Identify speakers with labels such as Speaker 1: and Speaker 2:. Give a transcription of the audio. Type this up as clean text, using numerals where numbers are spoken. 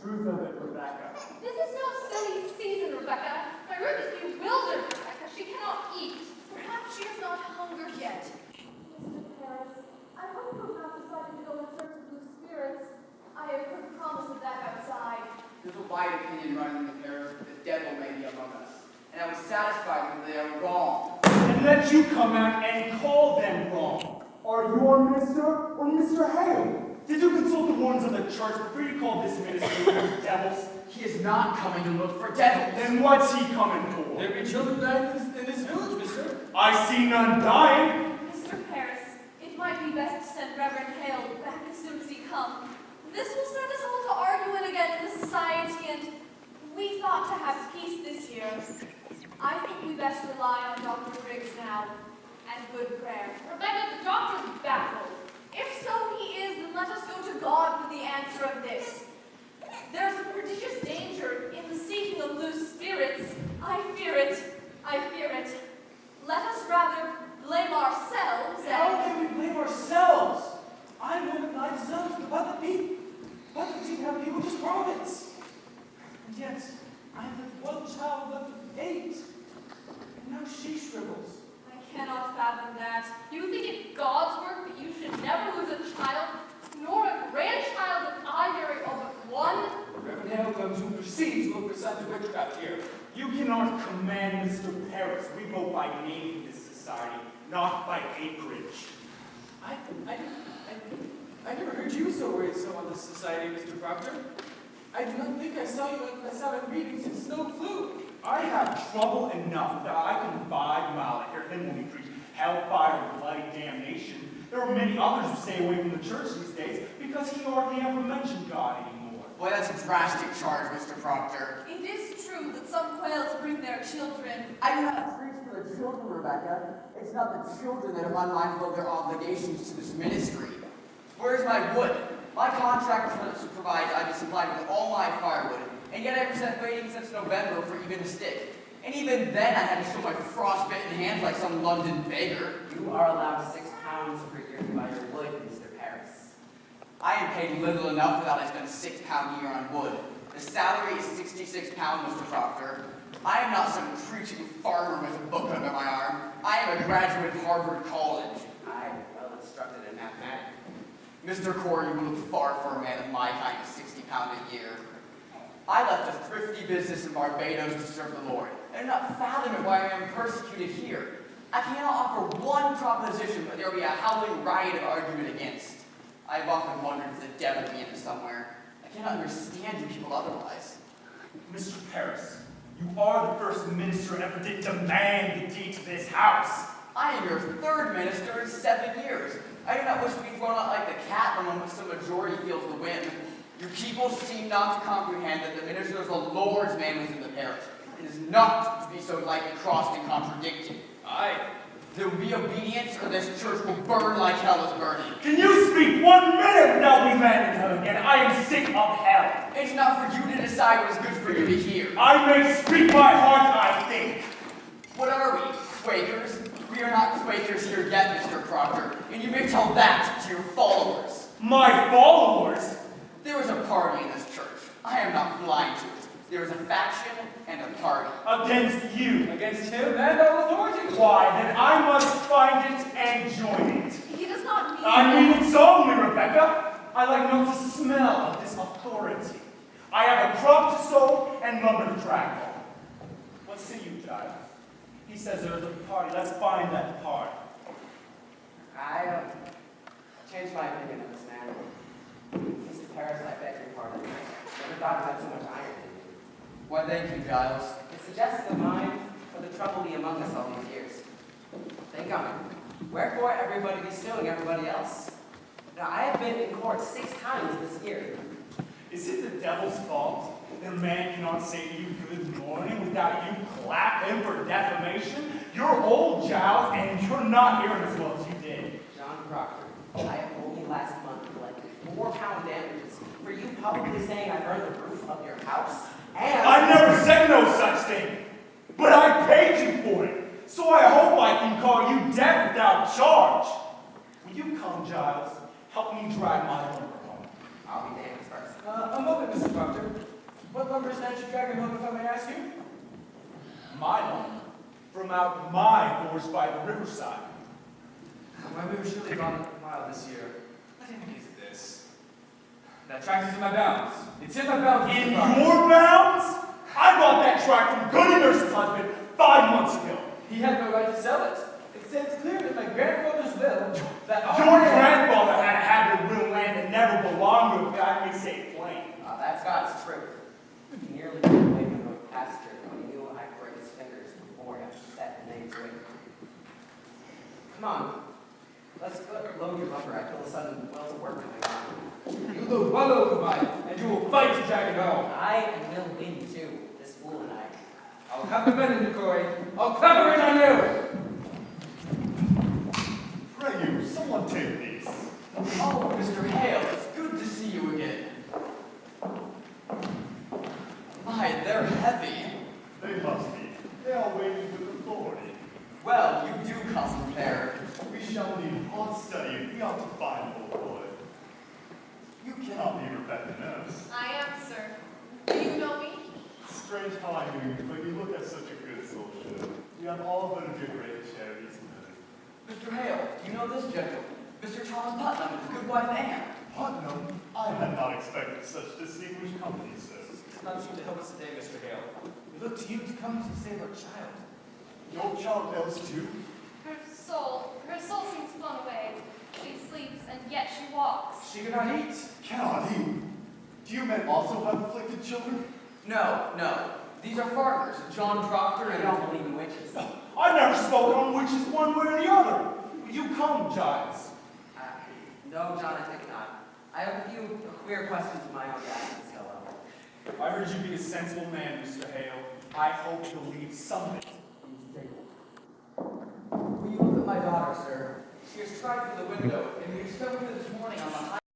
Speaker 1: truth of it, Rebecca.
Speaker 2: This is no silly season, Rebecca. My root is bewildered, Rebecca. She cannot eat. Perhaps she has not hungered yet.
Speaker 3: Mr. Paris, I hope you have not decided to go in search of blue spirits. I have heard promise of that outside.
Speaker 4: There's a wide opinion running in the parish that the devil may be among us, and I was satisfied when they are wrong.
Speaker 1: And let you come out and call them wrong. Are you our minister or Mr. Hale? Did you consult the warnings of the church before you called this ministry of devils?
Speaker 4: He is not coming to look for devils.
Speaker 1: Then what's he coming for?
Speaker 5: There be children dying in this village, mister.
Speaker 1: I see none dying.
Speaker 2: Mr. Paris, it might be best to send Reverend Hale back as soon as he comes. This will set us all to arguing again in the society, and we thought to have peace this year. I think we best rely on Dr. Briggs now, and good prayer. Rebecca, the doctor is baffled. If so he is, then let us go to God for the answer of this. There's a prodigious danger in the seeking of loose spirits. I fear it. I fear it. Let us rather blame ourselves and...
Speaker 5: How can we blame ourselves? I'm one of 9 sons, but the people have people just province. And yet, I have one child left of 8. And now she shrivels.
Speaker 2: I cannot fathom that. You think it God's work that you should never lose a child, nor a grandchild that I marry all but one?
Speaker 5: Reverend Hale comes who proceeds to look for signs of witchcraft here.
Speaker 1: You cannot command Mr. Paris. We go by name in this society, not by acreage.
Speaker 5: I never heard you so worried so on this society, Mr. Proctor. I do not think I saw you at Sabbath meeting since snow flew.
Speaker 1: I have trouble enough that I can 5 miles here. Then when we preach hellfire and bloody damnation, there are many others who stay away from the church these days because he hardly ever mentioned God anymore.
Speaker 4: Boy, that's a drastic charge, Mr. Proctor.
Speaker 2: It is true that some quail to bring their children.
Speaker 4: I do not preach for the children, Rebecca. It's not the children that are unmindful of their obligations to this ministry. Where's my wood? My contract provides I be supplied with all my firewood, and yet I have been waiting since November for even a stick. And even then I had to show my frostbitten hands like some London beggar.
Speaker 6: You are allowed 6 pounds per year to buy your wood, Mr. Paris.
Speaker 4: I am paid little enough without I spend £6 a year on wood. The salary is £66, Mr. Proctor. I am not some preaching farmer with a book under my arm. I am a graduate of Harvard College.
Speaker 6: I am well instructed in mathematics.
Speaker 4: Mr. Corey, you look far for a man of my kind of £60 a year. I left a thrifty business in Barbados to serve the Lord, and do not fathom why I am persecuted here. I cannot offer one proposition, but there will be a howling riot of argument against. I have often wondered if the devil be in it somewhere. I cannot understand you people otherwise.
Speaker 1: Mr. Paris, you are the first minister ever did demand the deed to this house.
Speaker 4: I am your 3rd minister in 7 years. I do not wish to be thrown out like the cat the moment the majority feels the wind. Your people seem not to comprehend that the minister is the Lord's man within the parish. It is not to be so lightly crossed and contradicted. There will be obedience, or this church will burn like hell is burning.
Speaker 1: Can you speak 1 minute without me landing hell again? I am sick of hell.
Speaker 4: It's not for you to decide what is good for you to hear.
Speaker 1: I may speak my heart, I think.
Speaker 4: What are we, Quakers? We are not Quakers here yet, Mr. Proctor, and you may tell that to your followers.
Speaker 1: My followers?
Speaker 4: There is a party in this church. I am not blind to it. There is a faction and a party.
Speaker 1: Against you.
Speaker 5: Against him and our authority.
Speaker 1: Why, then I must find it and join it.
Speaker 2: He does not mean...
Speaker 1: I mean it solemnly, Rebecca. I like not the smell of this authority. I have a crop to sow and lumber to drag home. What say you, Giles? He says there is a party. Let's find that party.
Speaker 6: I changed my opinion of this man. Mr. Paris, I beg your pardon. Never thought about so much iron in you.
Speaker 4: Why, thank you, Giles.
Speaker 6: It suggests the mind for the trouble be among us all these years. Think on it. Wherefore everybody be suing everybody else? Now, I have been in court 6 times this year.
Speaker 1: Is it the devil's fault that a man cannot say to you good morning without you clap him for defamation? You're old, Giles, and you're not hearing as well as you did.
Speaker 6: John Proctor, I have only last month collected 4 pound damages for you publicly saying I burned the roof of your house, and...
Speaker 1: I never said no such thing, but I paid you for it, so I hope I can call you dead without charge. Will you come, Giles? Help me drag my lumber home.
Speaker 6: I'll be damned first.
Speaker 5: A moment, Mr. Proctor. What lumber stand you dragging home, if I may ask you?
Speaker 1: My home, from out my forest by the riverside.
Speaker 5: Why, we were surely gone a mile this year. What is this? That tract is in my bounds. It's in my bounds.
Speaker 1: In
Speaker 5: Mr. Proctor.
Speaker 1: your bounds? I bought that tract from Goody Nurse's husband 5 months ago.
Speaker 5: He had no right to sell it. It stands clear in my grandfather's will that
Speaker 1: Your grandfather had a habit of will land that never belonged to a guy, may say it plain.
Speaker 6: That's God's truth. He nearly gave away from a pasture when he knew I'd break his fingers before he had to set the name to it. Come on. Let's load your lumber. I feel a sudden wells of work coming on.
Speaker 5: You load one load of mine, and you will fight to drag it home.
Speaker 6: I will win too, this fool and I.
Speaker 5: I'll have the men in the Coy. I'll clamor it on you.
Speaker 7: Pray you, someone take these.
Speaker 4: Oh, Mr. Hale, it's good to see you again. My, they're heavy.
Speaker 7: They must be. They are weighted with authority.
Speaker 4: Well, you do come prepared.
Speaker 7: We shall need hard study if we are to find old boy. You cannot be Rebecca Nurse.
Speaker 2: I am, sir. Do you know me?
Speaker 7: Strange how I knew you, but you look at such a good soul show. You have all but of your great charities and
Speaker 4: Mr. Hale, do you know this gentleman? Mr. Charles Putnam and his good wife Anne.
Speaker 7: Putnam, I had not expected such distinguished company, sir.
Speaker 5: None seem to help us today, Mr. Hale. We look to you to come to save our child.
Speaker 7: Your child knows too?
Speaker 2: Her soul seems flown away. She sleeps and yet she walks.
Speaker 5: She cannot eat.
Speaker 7: Cannot eat. Do you men also have afflicted children?
Speaker 4: No. These are farmers, John Proctor
Speaker 6: I
Speaker 4: and...
Speaker 6: don't believe in witches.
Speaker 1: I've never spoken on witches one way or the other. You come, Giles.
Speaker 6: No, John, I think not. I have a few queer questions of my own to ask Miss Hello.
Speaker 1: I heard you be a sensible man, Mr. Hale. I hope you'll leave something.
Speaker 4: Will you look at my daughter, sir? She has tried through the window, and we discovered her this morning on the high